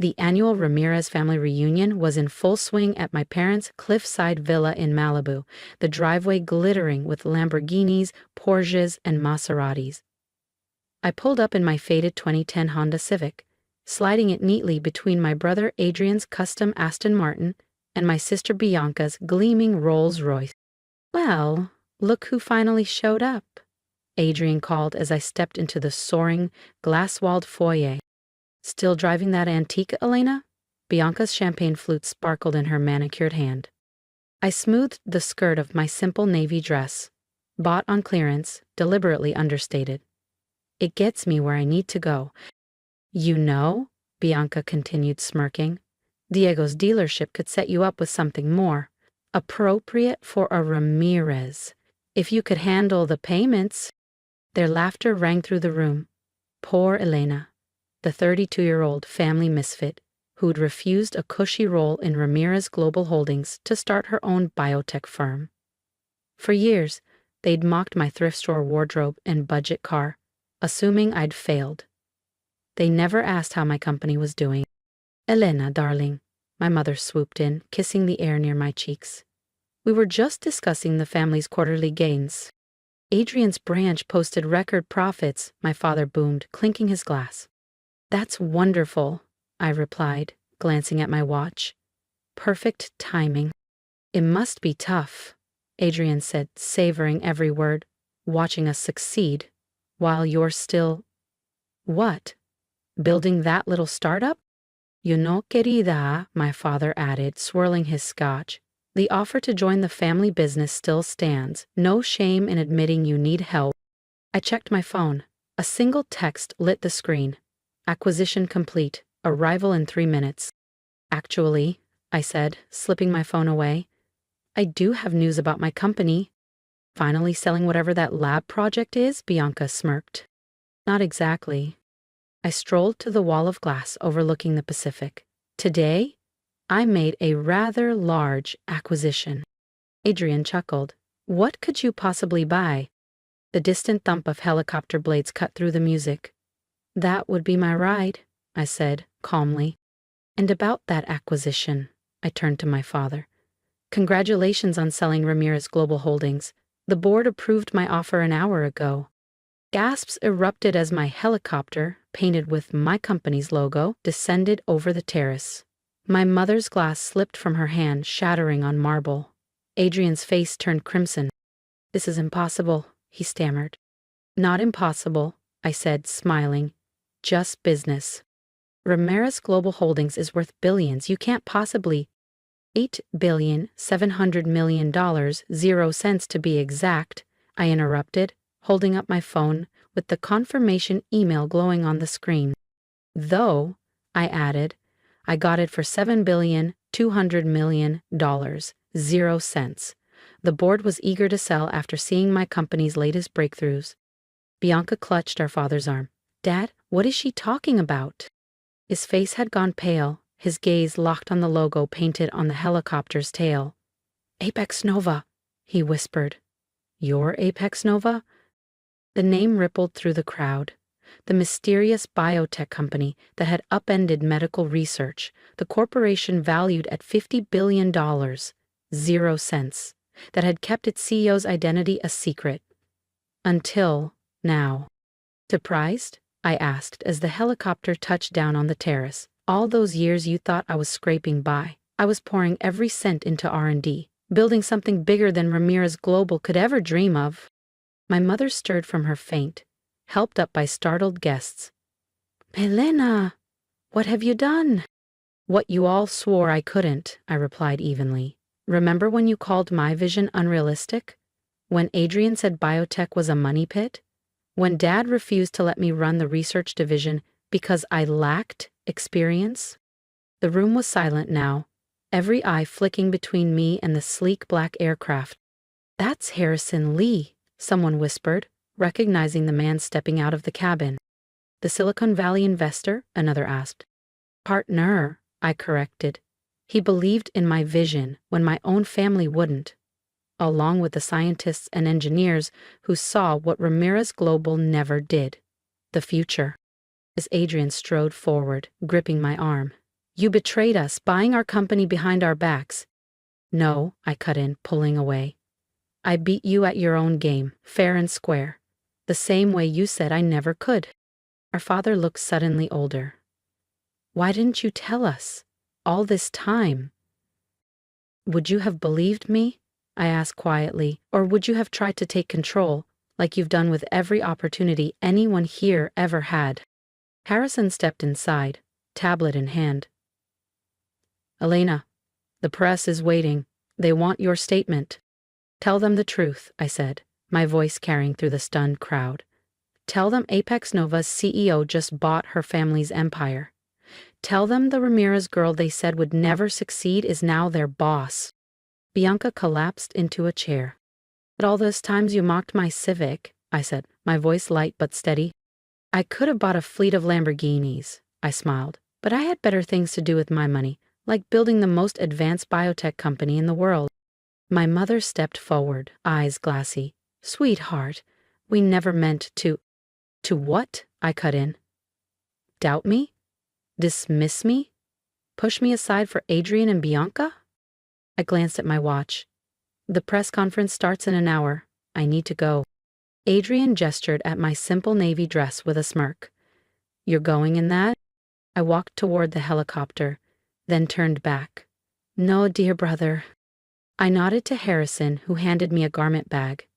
The annual Ramirez family reunion was in full swing at my parents' cliffside villa in Malibu, the driveway glittering with Lamborghinis, Porsches, and Maseratis. I pulled up in my faded 2010 Honda Civic, sliding it neatly between my brother Adrian's custom Aston Martin and my sister Bianca's gleaming Rolls-Royce. "Well, look who finally showed up," Adrian called as I stepped into the soaring, glass-walled foyer. "Still driving that antique, Elena?" Bianca's champagne flute sparkled in her manicured hand. I smoothed the skirt of my simple navy dress, bought on clearance, deliberately understated. "It gets me where I need to go." "You know," Bianca continued smirking, "Diego's dealership could set you up with something more appropriate for a Ramirez, if you could handle the payments." Their laughter rang through the room. Poor Elena, the 32-year-old family misfit who'd refused a cushy role in Ramirez Global Holdings to start her own biotech firm. For years, they'd mocked my thrift store wardrobe and budget car, assuming I'd failed. They never asked how my company was doing. "Elena, darling," my mother swooped in, kissing the air near my cheeks. "We were just discussing the family's quarterly gains." "Adrian's branch posted record profits," my father boomed, clinking his glass. "That's wonderful," I replied, glancing at my watch. "Perfect timing." "It must be tough," Adrian said, savoring every word, "watching us succeed, while you're still—" "What? Building that little startup?" "You know, querida," my father added, swirling his scotch, "the offer to join the family business still stands. No shame in admitting you need help." I checked my phone. A single text lit the screen. "Acquisition complete. Arrival in 3 minutes." "Actually," I said, slipping my phone away, "I do have news about my company." "Finally selling whatever that lab project is?" Bianca smirked. "Not exactly." I strolled to the wall of glass overlooking the Pacific. "Today, I made a rather large acquisition." Adrian chuckled. "What could you possibly buy?" The distant thump of helicopter blades cut through the music. "That would be my ride," I said, calmly. "And about that acquisition," I turned to my father. "Congratulations on selling Ramirez Global Holdings. The board approved my offer an hour ago." Gasps erupted as my helicopter, painted with my company's logo, descended over the terrace. My mother's glass slipped from her hand, shattering on marble. Adrian's face turned crimson. "This is impossible," he stammered. "Not impossible," I said, smiling. "Just business. Ramirez Global Holdings is worth billions. You can't possibly—" $8,700,000,000, 0 cents to be exact, I interrupted, holding up my phone with the confirmation email glowing on the screen. "Though," I added, "I got it for $7,200,000,000, 0 cents. The board was eager to sell after seeing my company's latest breakthroughs." Bianca clutched our father's arm. "Dad, what is she talking about?" His face had gone pale, his gaze locked on the logo painted on the helicopter's tail. "Apex Nova," he whispered. "Your Apex Nova?" The name rippled through the crowd. The mysterious biotech company that had upended medical research, the corporation valued at $50 billion, 0 cents, that had kept its CEO's identity a secret. Until now. "Surprised?" I asked as the helicopter touched down on the terrace. "All those years you thought I was scraping by. I was pouring every cent into R&D, building something bigger than Ramirez Global could ever dream of." My mother stirred from her faint, helped up by startled guests. "Elena, what have you done?" "What you all swore I couldn't," I replied evenly. "Remember when you called my vision unrealistic? When Adrian said biotech was a money pit? When Dad refused to let me run the research division because I lacked experience?" The room was silent now, every eye flicking between me and the sleek black aircraft. "That's Harrison Lee," someone whispered, recognizing the man stepping out of the cabin. "The Silicon Valley investor?" another asked. "Partner," I corrected. "He believed in my vision when my own family wouldn't," along with the scientists and engineers who saw what Ramirez Global never did, the future. As Adrian strode forward, gripping my arm, You betrayed us, buying our company behind our backs. No, I cut in, pulling away. I beat you at your own game, fair and square. The same way you said I never could. Our father looked suddenly older. Why didn't you tell us? All this time? Would you have believed me? I asked quietly, or would you have tried to take control, like you've done with every opportunity anyone here ever had? Harrison stepped inside, tablet in hand. Elena, the press is waiting. They want your statement. Tell them the truth, I said, my voice carrying through the stunned crowd. Tell them Apex Nova's CEO just bought her family's empire. Tell them the Ramirez girl they said would never succeed is now their boss. Bianca collapsed into a chair. But all those times you mocked my Civic, I said, my voice light but steady. I could have bought a fleet of Lamborghinis, I smiled, but I had better things to do with my money, like building the most advanced biotech company in the world. My mother stepped forward, eyes glassy. Sweetheart, we never meant to. To what? I cut in. Doubt me? Dismiss me? Push me aside for Adrian and Bianca? I glanced at my watch. The press conference starts in an hour. I need to go. Adrian gestured at my simple navy dress with a smirk. You're going in that? I walked toward the helicopter, then turned back. No, dear brother. I nodded to Harrison, who handed me a garment bag.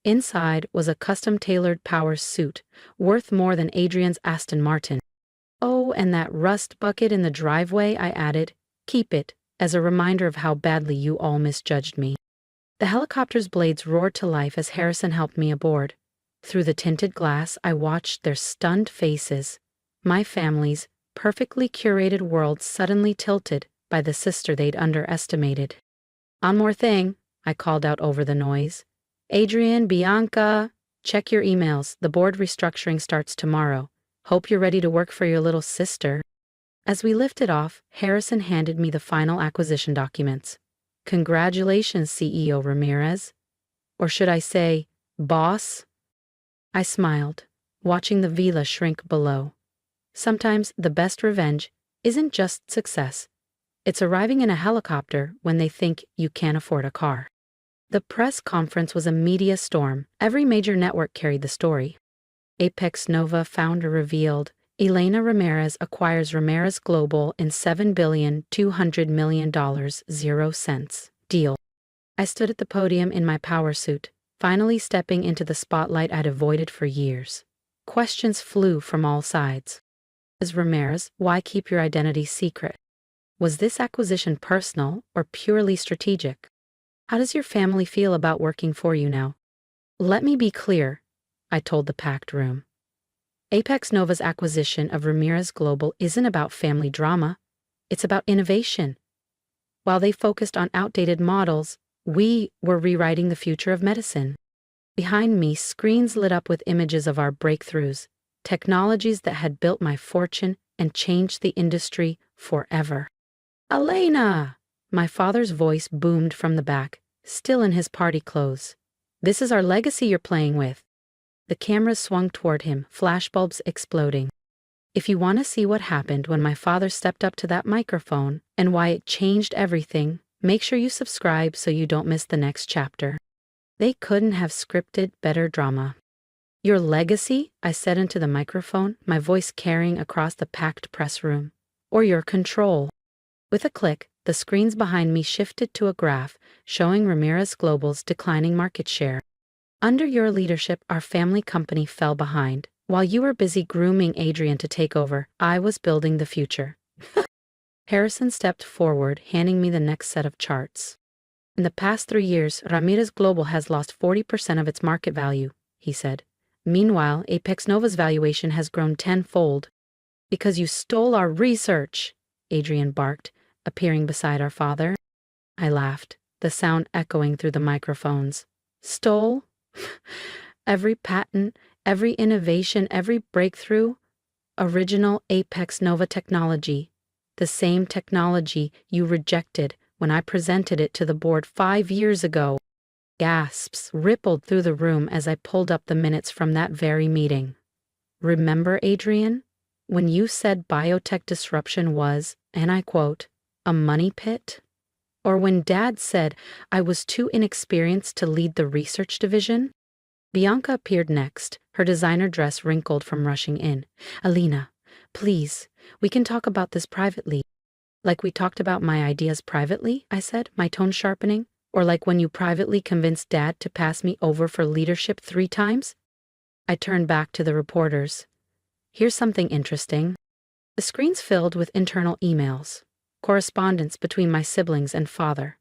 Inside was a custom-tailored power suit, worth more than Adrian's Aston Martin. Oh, and that rust bucket in the driveway, I added. Keep it, as a reminder of how badly you all misjudged me. The helicopter's blades roared to life as Harrison helped me aboard. Through the tinted glass, I watched their stunned faces. My family's perfectly curated world suddenly tilted by the sister they'd underestimated. One more thing, I called out over the noise. Adrian, Bianca, check your emails. The board restructuring starts tomorrow. Hope you're ready to work for your little sister. As we lifted off, Harrison handed me the final acquisition documents. Congratulations, CEO Ramirez. Or should I say, boss? I smiled, watching the villa shrink below. Sometimes the best revenge isn't just success. It's arriving in a helicopter when they think you can't afford a car. The press conference was a media storm. Every major network carried the story. Apex Nova founder revealed, Elena Ramirez acquires Ramirez Global in $7,200,000,000 0 cents. Deal. I stood at the podium in my power suit, finally stepping into the spotlight I'd avoided for years. Questions flew from all sides. Ms. Ramirez, why keep your identity secret? Was this acquisition personal or purely strategic? How does your family feel about working for you now? Let me be clear, I told the packed room. Apex Nova's acquisition of Ramirez Global isn't about family drama. It's about innovation. While they focused on outdated models, we were rewriting the future of medicine. Behind me, screens lit up with images of our breakthroughs, technologies that had built my fortune and changed the industry forever. Elena! My father's voice boomed from the back, still in his party clothes. This is our legacy you're playing with. The cameras swung toward him, flashbulbs exploding. If you want to see what happened when my father stepped up to that microphone and why it changed everything, make sure you subscribe so you don't miss the next chapter. They couldn't have scripted better drama. Your legacy? I said into the microphone, my voice carrying across the packed press room. Or your control. With a click, the screens behind me shifted to a graph showing Ramirez Global's declining market share. Under your leadership, our family company fell behind. While you were busy grooming Adrian to take over, I was building the future. Harrison stepped forward, handing me the next set of charts. In the past 3 years, Ramirez Global has lost 40% of its market value, he said. Meanwhile, Apex Nova's valuation has grown tenfold. Because you stole our research, Adrian barked, appearing beside our father. I laughed, the sound echoing through the microphones. Stole? Every patent, every innovation, every breakthrough? Original Apex Nova technology. The same technology you rejected when I presented it to the board 5 years ago. Gasps rippled through the room as I pulled up the minutes from that very meeting. Remember, Adrian? When you said biotech disruption was, and I quote, a money pit? Or when Dad said I was too inexperienced to lead the research division? Bianca appeared next, her designer dress wrinkled from rushing in. Alina, please, we can talk about this privately. Like we talked about my ideas privately, I said, my tone sharpening. Or like when you privately convinced Dad to pass me over for leadership 3 times? I turned back to the reporters. Here's something interesting. The screen's filled with internal emails, correspondence between my siblings and father,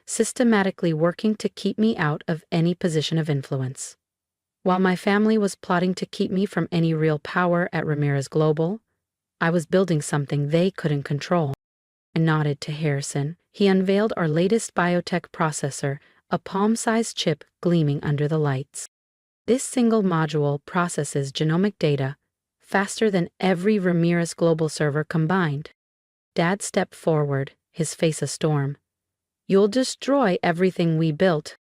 systematically working to keep me out of any position of influence. While my family was plotting to keep me from any real power at Ramirez Global, I was building something they couldn't control. I nodded to Harrison. He unveiled our latest biotech processor, a palm-sized chip gleaming under the lights. This single module processes genomic data faster than every Ramirez Global server combined. Dad stepped forward, his face a storm. You'll destroy everything we built.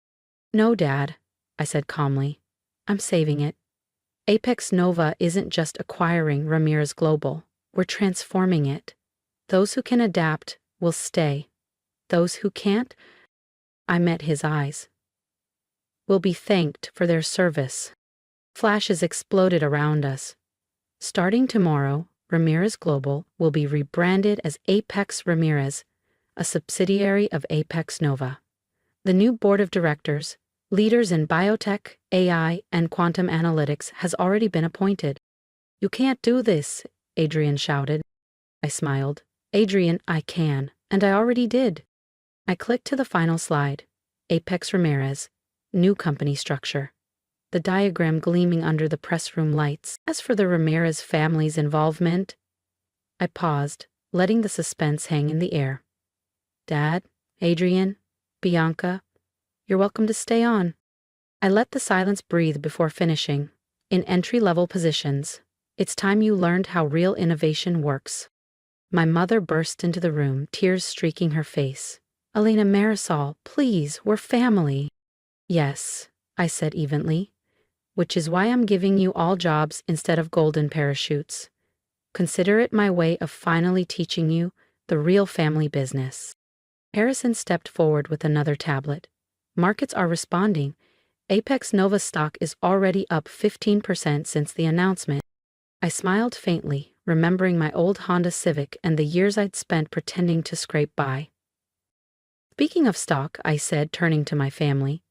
No, Dad, I said calmly. I'm saving it. Apex Nova isn't just acquiring Ramirez Global. We're transforming it. Those who can adapt will stay. Those who can't, I met his eyes, will be thanked for their service. Flashes exploded around us. Starting tomorrow, Ramirez Global will be rebranded as Apex Ramirez, a subsidiary of Apex Nova. The new board of directors, leaders in biotech, AI, and quantum analytics, has already been appointed. You can't do this, Adrian shouted. I smiled. Adrian, I can, and I already did. I clicked to the final slide. Apex Ramirez, new company structure. The diagram gleaming under the press room lights. As for the Ramirez family's involvement, I paused, letting the suspense hang in the air. Dad, Adrian, Bianca, you're welcome to stay on. I let the silence breathe before finishing. In entry-level positions, it's time you learned how real innovation works. My mother burst into the room, tears streaking her face. Alina Marisol, please, we're family. Yes, I said evenly, which is why I'm giving you all jobs instead of golden parachutes. Consider it my way of finally teaching you the real family business. Harrison stepped forward with another tablet. Markets are responding. Apex Nova stock is already up 15% since the announcement. I smiled faintly, remembering my old Honda Civic and the years I'd spent pretending to scrape by. Speaking of stock, I said, turning to my family,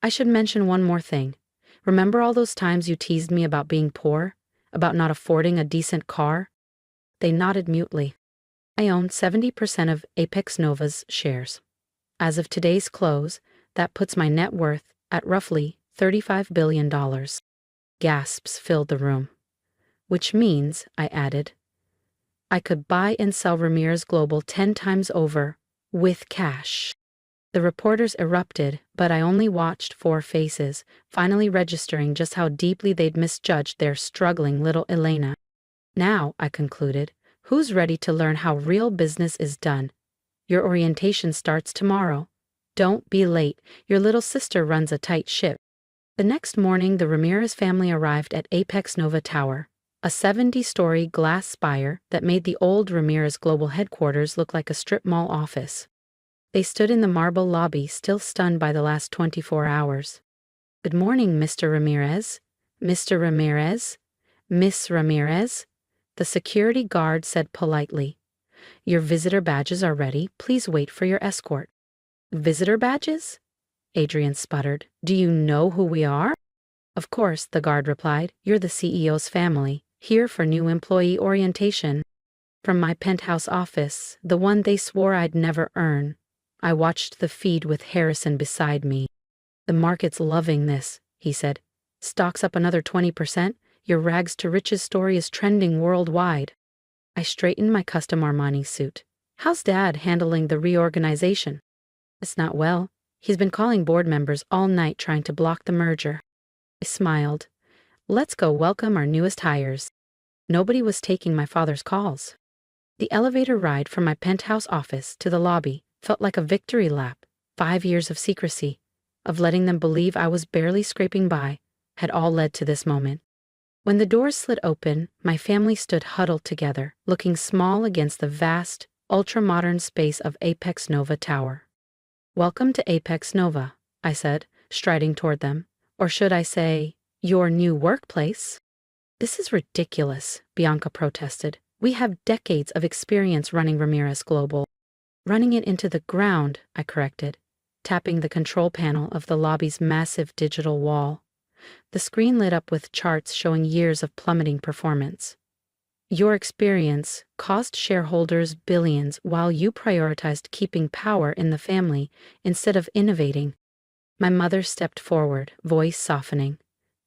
I should mention one more thing. Remember all those times you teased me about being poor? About not affording a decent car? They nodded mutely. I own 70% of Apex Nova's shares. As of today's close, that puts my net worth at roughly $35 billion. Gasps filled the room. Which means, I added, I could buy and sell Ramirez Global 10 times over, with cash. The reporters erupted, but I only watched 4 faces, finally registering just how deeply they'd misjudged their struggling little Elena. Now, I concluded, who's ready to learn how real business is done? Your orientation starts tomorrow. Don't be late, your little sister runs a tight ship. The next morning, the Ramirez family arrived at Apex Nova Tower, a 70-story glass spire that made the old Ramirez Global headquarters look like a strip mall office. They stood in the marble lobby, still stunned by the last 24 hours. Good morning, Mr. Ramirez. Mr. Ramirez? Miss Ramirez? The security guard said politely. Your visitor badges are ready. Please wait for your escort. Visitor badges? Adrian sputtered. Do you know who we are? Of course, the guard replied. You're the CEO's family, here for new employee orientation. From my penthouse office, the one they swore I'd never earn, I watched the feed with Harrison beside me. The market's loving this, he said. Stock's up another 20%. Your rags to riches story is trending worldwide. I straightened my custom Armani suit. How's Dad handling the reorganization? It's not well. He's been calling board members all night trying to block the merger. I smiled. Let's go welcome our newest hires. Nobody was taking my father's calls. The elevator ride from my penthouse office to the lobby felt like a victory lap. 5 years of secrecy, of letting them believe I was barely scraping by, had all led to this moment. When the doors slid open, my family stood huddled together, looking small against the vast, ultra-modern space of Apex Nova Tower. Welcome to Apex Nova, I said, striding toward them. Or should I say, your new workplace? This is ridiculous, Bianca protested. We have decades of experience running Ramirez Global. Running it into the ground, I corrected, tapping the control panel of the lobby's massive digital wall. The screen lit up with charts showing years of plummeting performance. Your experience cost shareholders billions while you prioritized keeping power in the family instead of innovating. My mother stepped forward, voice softening.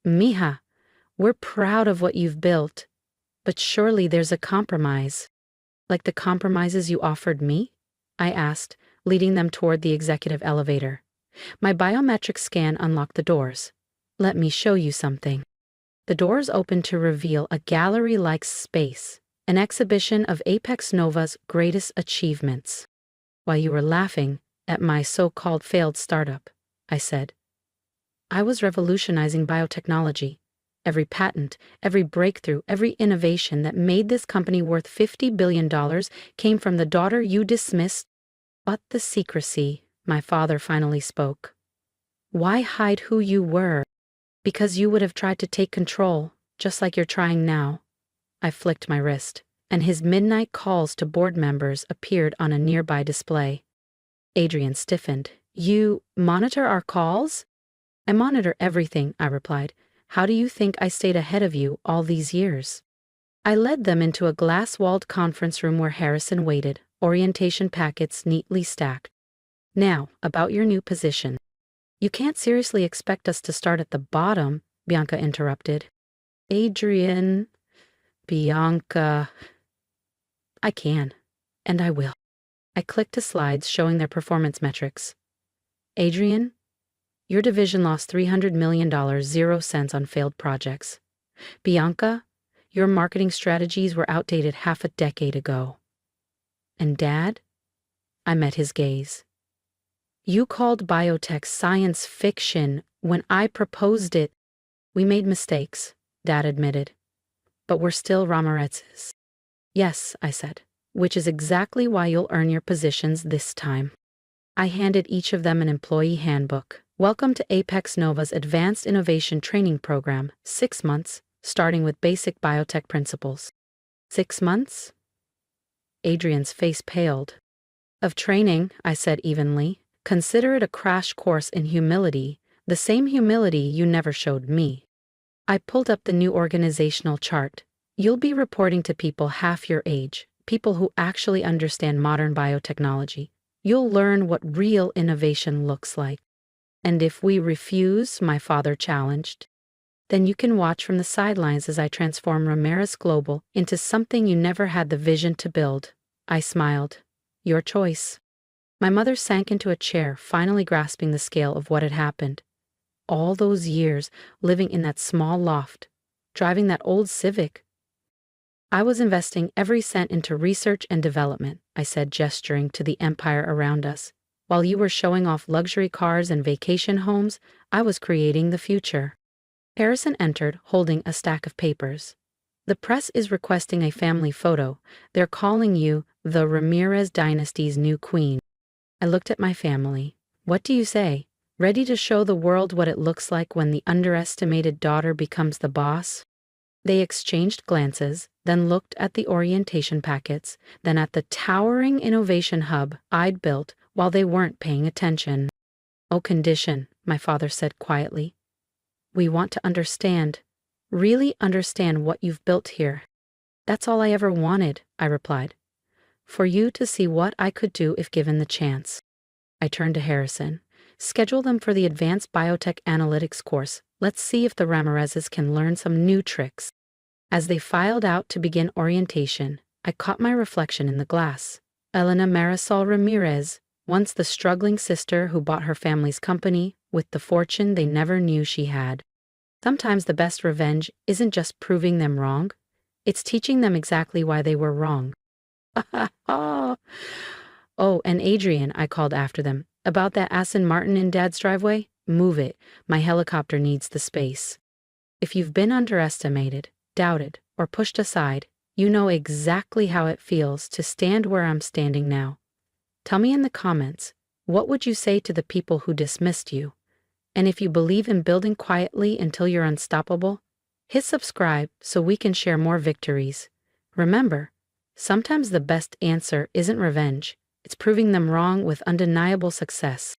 Mija, we're proud of what you've built, but surely there's a compromise. Like the compromises you offered me? I asked, leading them toward the executive elevator. My biometric scan unlocked the doors. Let me show you something. The doors opened to reveal a gallery-like space, an exhibition of Apex Nova's greatest achievements. While you were laughing at my so-called failed startup, I said, I was revolutionizing biotechnology. Every patent, every breakthrough, every innovation that made this company worth $50 billion came from the daughter you dismissed. But the secrecy, my father finally spoke. Why hide who you were? Because you would have tried to take control, just like you're trying now. I flicked my wrist, and his midnight calls to board members appeared on a nearby display. Adrian stiffened. You monitor our calls? I monitor everything, I replied. How do you think I stayed ahead of you all these years? I led them into a glass-walled conference room where Harrison waited, orientation packets neatly stacked. Now, about your new position. You can't seriously expect us to start at the bottom, Bianca interrupted. Bianca. I can, and I will. I clicked to slides showing their performance metrics. Adrian, your division lost $300 million, 0 cents on failed projects. Bianca, your marketing strategies were outdated half a decade ago. And Dad? I met his gaze. You called biotech science fiction when I proposed it. We made mistakes, Dad admitted. But we're still Ramirez's. Yes, I said, which is exactly why you'll earn your positions this time. I handed each of them an employee handbook. Welcome to Apex Nova's Advanced Innovation Training Program, 6 months, starting with basic biotech principles. 6 months? Adrian's face paled. Of training, I said evenly. Consider it a crash course in humility, the same humility you never showed me. I pulled up the new organizational chart. You'll be reporting to people half your age, people who actually understand modern biotechnology. You'll learn what real innovation looks like. And if we refuse, my father challenged, then you can watch from the sidelines as I transform Ramirez Global into something you never had the vision to build. I smiled. Your choice. My mother sank into a chair, finally grasping the scale of what had happened. All those years living in that small loft, driving that old Civic. I was investing every cent into research and development, I said, gesturing to the empire around us. While you were showing off luxury cars and vacation homes, I was creating the future. Harrison entered, holding a stack of papers. The press is requesting a family photo. They're calling you the Ramirez dynasty's new queen. I looked at my family. What do you say? Ready to show the world what it looks like when the underestimated daughter becomes the boss? They exchanged glances, then looked at the orientation packets, then at the towering innovation hub I'd built while they weren't paying attention. Oh, condition, my father said quietly. We want to understand, really understand what you've built here. That's all I ever wanted, I replied. For you to see what I could do if given the chance. I turned to Harrison. Schedule them for the Advanced Biotech Analytics course. Let's see if the Ramirezes can learn some new tricks. As they filed out to begin orientation, I caught my reflection in the glass. Elena Marisol Ramirez, once the struggling sister who bought her family's company with the fortune they never knew she had. Sometimes the best revenge isn't just proving them wrong, it's teaching them exactly why they were wrong. Oh, and Adrian, I called after them, about that Aston Martin in Dad's driveway, move it. My helicopter needs the space. If you've been underestimated, doubted, or pushed aside, You know exactly how it feels to stand where I'm standing now. Tell me in the comments, what would you say to the people who dismissed you? And if you believe in building quietly until you're unstoppable, hit subscribe so we can share more victories. Remember, sometimes the best answer isn't revenge, it's proving them wrong with undeniable success.